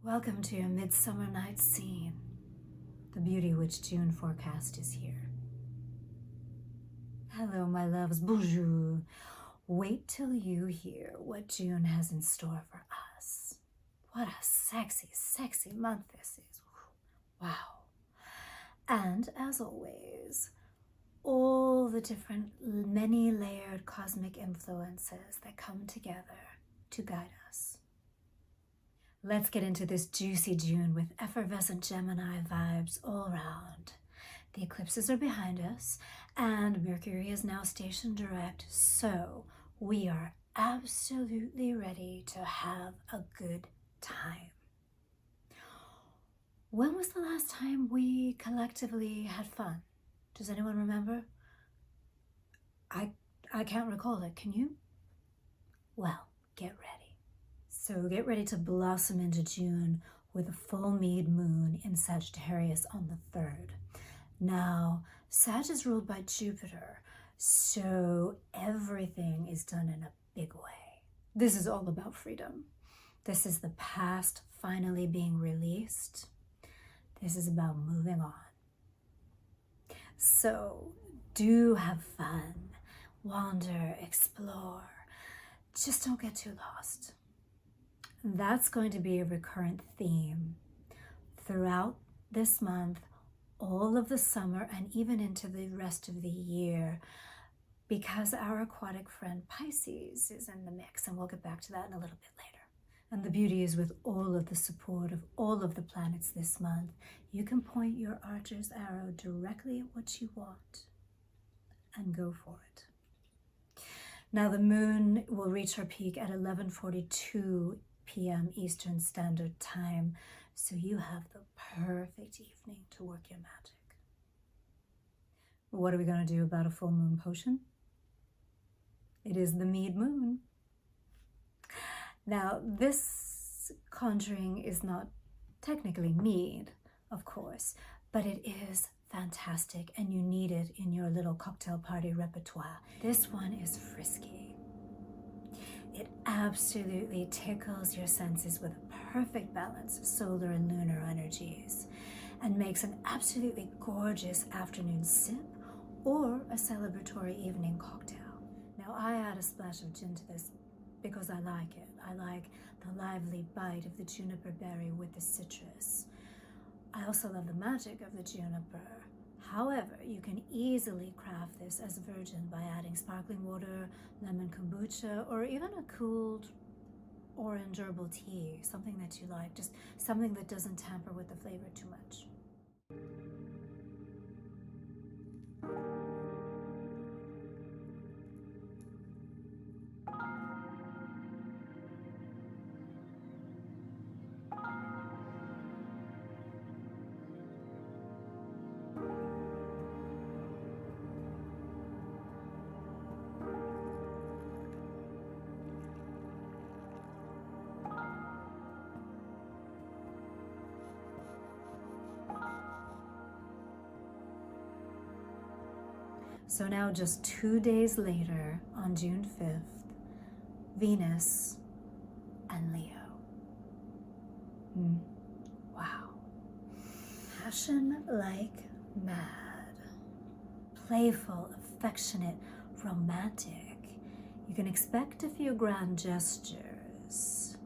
Welcome to your Midsummer night scene. The Beauty Witch June forecast is here. Hello, my loves. Bonjour. Wait till you hear what June has in store for us. What a sexy, sexy month this is. Wow. And as always, all the different many-layered cosmic influences that come together to guide us. Let's get into this juicy June with effervescent Gemini vibes all around. The eclipses are behind us and Mercury is now stationed direct, so we are absolutely ready to have a good time. When was the last time we collectively had fun? Does anyone remember? I can't recall it. Can you? Well, get ready. So get ready to blossom into June with a full Mead moon in Sagittarius on the 3rd. Now, Sag is ruled by Jupiter, so everything is done in a big way. This is all about freedom. This is the past finally being released. This is about moving on. So do have fun, wander, explore. Just don't get too lost. That's going to be a recurrent theme throughout this month, all of the summer, and even into the rest of the year, because our aquatic friend Pisces is in the mix, and we'll get back to that in a little bit later. And the beauty is with all of the support of all of the planets this month, you can point your archer's arrow directly at what you want and go for it. Now the moon will reach her peak at 11:42 p.m. Eastern Standard Time, so you have the perfect evening to work your magic. What are we going to do about a full moon potion? It is the Mead moon. Now, this conjuring is not technically mead, of course, but it is fantastic and you need it in your little cocktail party repertoire. This one is frisky. It absolutely tickles your senses with a perfect balance of solar and lunar energies and makes an absolutely gorgeous afternoon sip or a celebratory evening cocktail. Now, I add a splash of gin to this because I like it. I like the lively bite of the juniper berry with the citrus. I also love the magic of the juniper. However, you can easily craft this as virgin by adding sparkling water, lemon kombucha, or even a cooled orange herbal tea, something that you like, just something that doesn't tamper with the flavor too much. So now just 2 days later, on June 5th, Venus and Leo. Wow. Passion like mad. Playful, affectionate, romantic. You can expect a few grand gestures.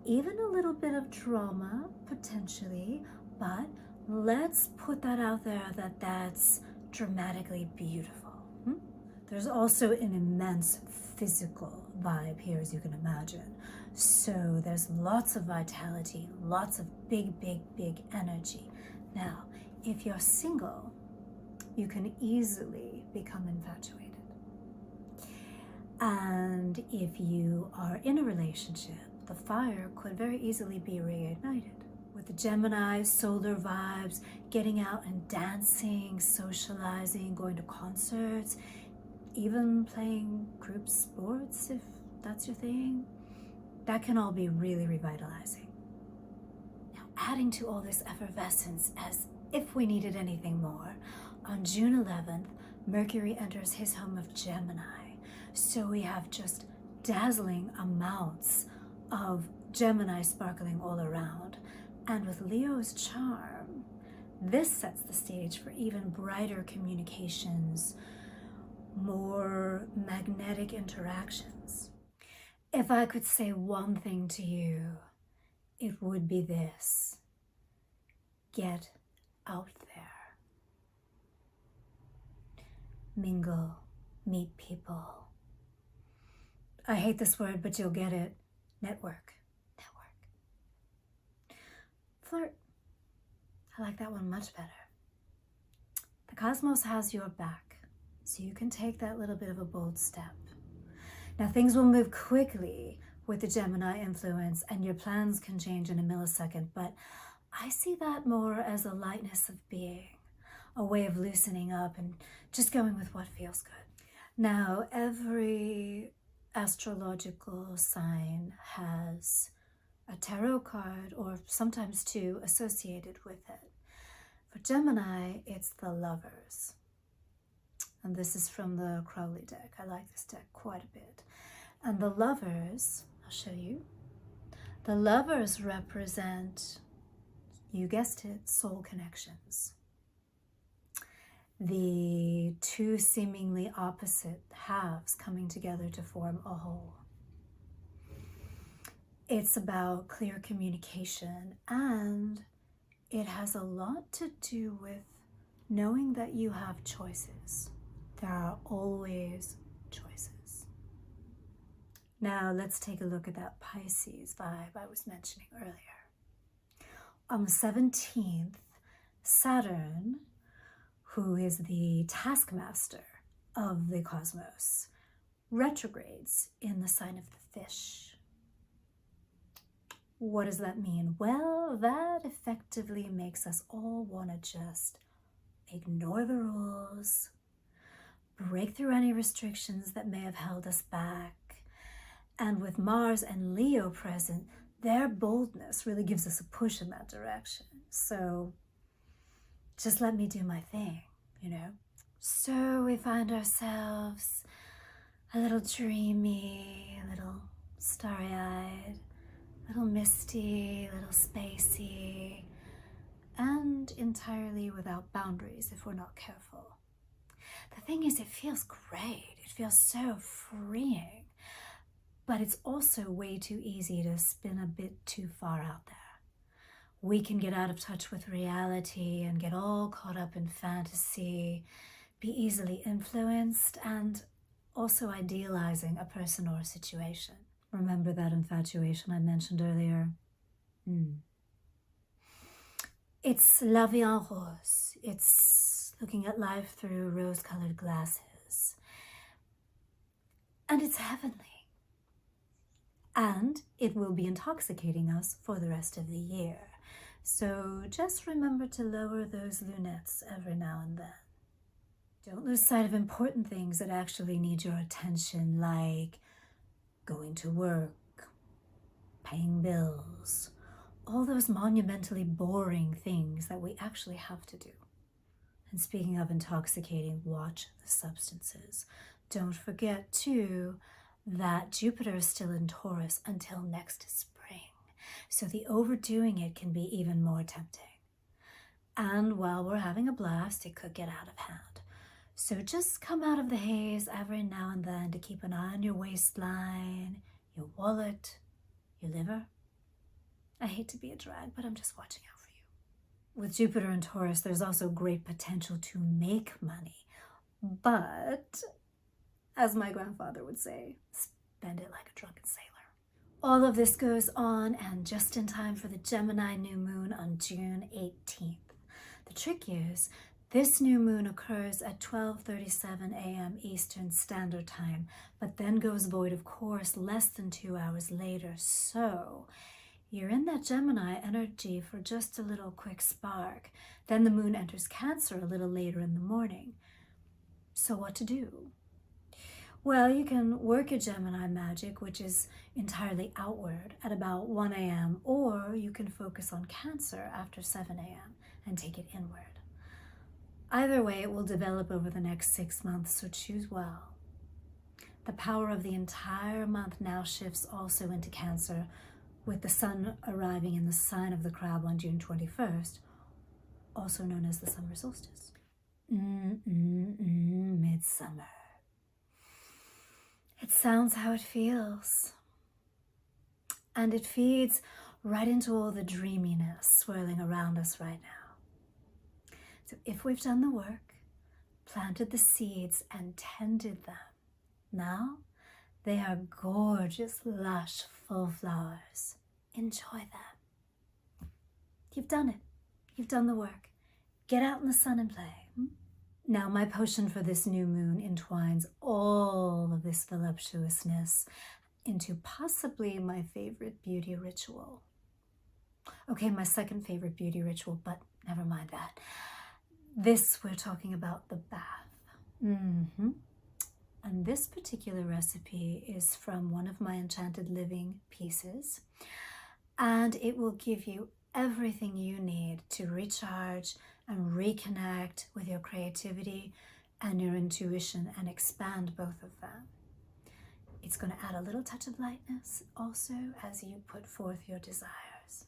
Even a little bit of drama, potentially, but let's put that out there that that's dramatically beautiful. There's also an immense physical vibe here, as you can imagine. So there's lots of vitality, lots of big, big, big energy. Now, if you're single, you can easily become infatuated. And if you are in a relationship, the fire could very easily be reignited. With the Gemini solar vibes, getting out and dancing, socializing, going to concerts, even playing group sports if that's your thing, that can all be really revitalizing. Now, adding to all this effervescence, as if we needed anything more, on June 11th, Mercury enters his home of Gemini. So we have just dazzling amounts of Gemini sparkling all around. And with Leo's charm, this sets the stage for even brighter communications, more magnetic interactions. If I could say one thing to you, it would be this: get out there. Mingle, meet people. I hate this word, but you'll get it. Network. Flirt. I like that one much better. The cosmos has your back, so you can take that little bit of a bold step. Now, things will move quickly with the Gemini influence, and your plans can change in a millisecond, but I see that more as a lightness of being, a way of loosening up and just going with what feels good. Now, every astrological sign has a tarot card, or sometimes two, associated with it. For Gemini, it's the Lovers. And this is from the Crowley deck. I like this deck quite a bit. And the Lovers, I'll show you. The Lovers represent, you guessed it, soul connections. The two seemingly opposite halves coming together to form a whole. It's about clear communication, and it has a lot to do with knowing that you have choices. There are always choices. Now let's take a look at that Pisces vibe I was mentioning earlier. On the 17th, Saturn, who is the taskmaster of the cosmos, retrogrades in the sign of the Fish. What does that mean? Well, that effectively makes us all want to just ignore the rules, break through any restrictions that may have held us back. And with Mars and Leo present, their boldness really gives us a push in that direction. So just let me do my thing, you know? So we find ourselves a little dreamy, a little starry-eyed, a little misty, a little spacey, and entirely without boundaries if we're not careful. The thing is, it feels great. It feels so freeing, but it's also way too easy to spin a bit too far out there. We can get out of touch with reality and get all caught up in fantasy, be easily influenced, and also idealizing a person or a situation. Remember that infatuation I mentioned earlier? It's la vie en rose. It's looking at life through rose-colored glasses. And it's heavenly. And it will be intoxicating us for the rest of the year. So just remember to lower those lunettes every now and then. Don't lose sight of important things that actually need your attention, like going to work, paying bills, all those monumentally boring things that we actually have to do. And speaking of intoxicating, watch the substances. Don't forget, too, that Jupiter is still in Taurus until next spring. So the overdoing it can be even more tempting. And while we're having a blast, it could get out of hand. So just come out of the haze every now and then to keep an eye on your waistline, your wallet, your liver. I hate to be a drag, but I'm just watching out for you. With Jupiter and Taurus, there's also great potential to make money. But, as my grandfather would say, spend it like a drunken sailor. All of this goes on, and just in time for the Gemini New Moon on June 18th. The trick is, this new moon occurs at 12:37 a.m. Eastern Standard Time, but then goes void, of course, less than 2 hours later. So you're in that Gemini energy for just a little quick spark. Then the moon enters Cancer a little later in the morning. So what to do? Well, you can work your Gemini magic, which is entirely outward, at about 1 a.m., or you can focus on Cancer after 7 a.m. and take it inward. Either way, it will develop over the next 6 months, so choose well. The power of the entire month now shifts also into Cancer, with the sun arriving in the sign of the crab on June 21st, also known as the summer solstice. Midsummer. It sounds how it feels. And it feeds right into all the dreaminess swirling around us right now. So if we've done the work, planted the seeds and tended them, now they are gorgeous, lush, full flowers. Enjoy them. You've done it. You've done the work. Get out in the sun and play. Now my potion for this new moon entwines all of this voluptuousness into possibly my favorite beauty ritual. Okay, my second favorite beauty ritual, but never mind that. This, we're talking about the bath. And this particular recipe is from one of my Enchanted Living pieces, and it will give you everything you need to recharge and reconnect with your creativity and your intuition and expand both of them. It's going to add a little touch of lightness also as you put forth your desires.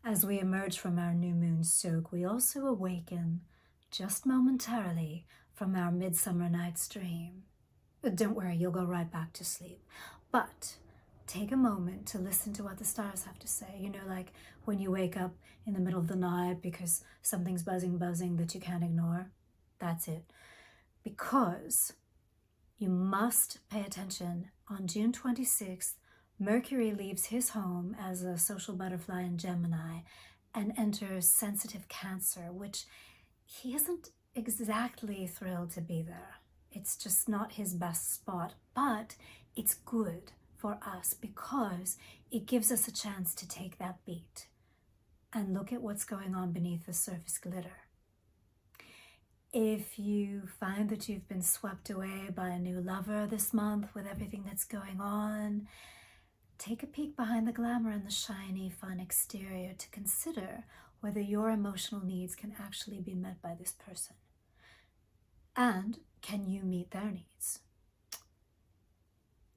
As we emerge from our new moon soak, we also awaken just momentarily from our midsummer night's dream. But don't worry, you'll go right back to sleep. But take a moment to listen to what the stars have to say. You know, like when you wake up in the middle of the night because something's buzzing that you can't ignore. That's it. Because you must pay attention. On June 26th, Mercury leaves his home as a social butterfly in Gemini and enters sensitive Cancer, which he isn't exactly thrilled to be there. It's just not his best spot, but it's good for us because it gives us a chance to take that beat and look at what's going on beneath the surface glitter. If you find that you've been swept away by a new lover this month with everything that's going on, take a peek behind the glamour and the shiny, fun exterior to consider whether your emotional needs can actually be met by this person. And can you meet their needs?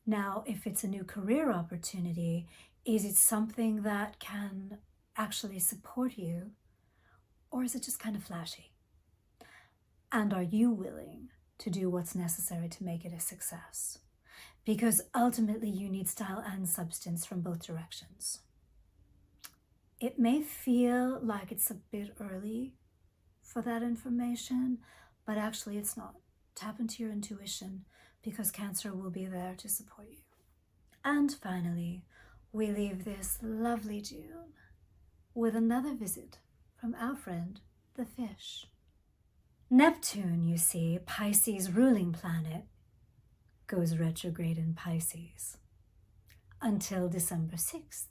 Now, if it's a new career opportunity, is it something that can actually support you, or is it just kind of flashy? And are you willing to do what's necessary to make it a success? Because ultimately you need style and substance from both directions. It may feel like it's a bit early for that information, but actually it's not. Tap into your intuition because Cancer will be there to support you. And finally, we leave this lovely June with another visit from our friend, the fish. Neptune, you see, Pisces' ruling planet, goes retrograde in Pisces until December 6th.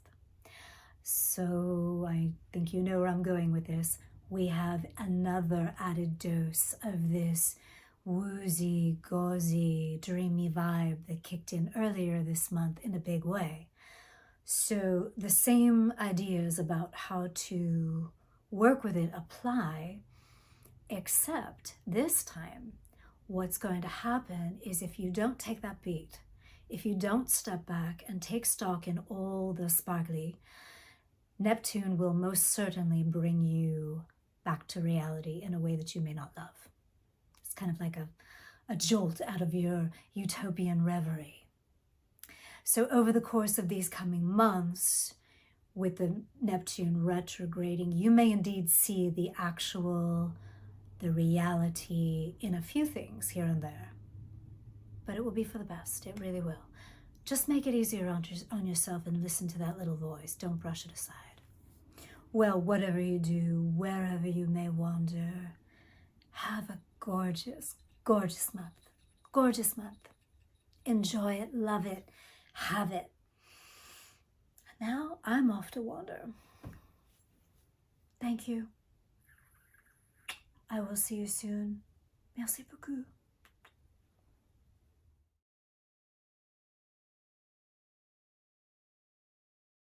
So I think you know where I'm going with this. We have another added dose of this woozy, gauzy, dreamy vibe that kicked in earlier this month in a big way. So the same ideas about how to work with it apply, except this time what's going to happen is if you don't take that beat, if you don't step back and take stock in all the sparkly, Neptune will most certainly bring you back to reality in a way that you may not love. It's kind of like a jolt out of your utopian reverie. So over the course of these coming months, with the Neptune retrograding, you may indeed see the reality in a few things here and there. But it will be for the best, it really will. Just make it easier on yourself and listen to that little voice. Don't brush it aside. Well, whatever you do, wherever you may wander, have a gorgeous, gorgeous month. Gorgeous month. Enjoy it, love it, have it. Now I'm off to wander. Thank you. I will see you soon. Merci beaucoup.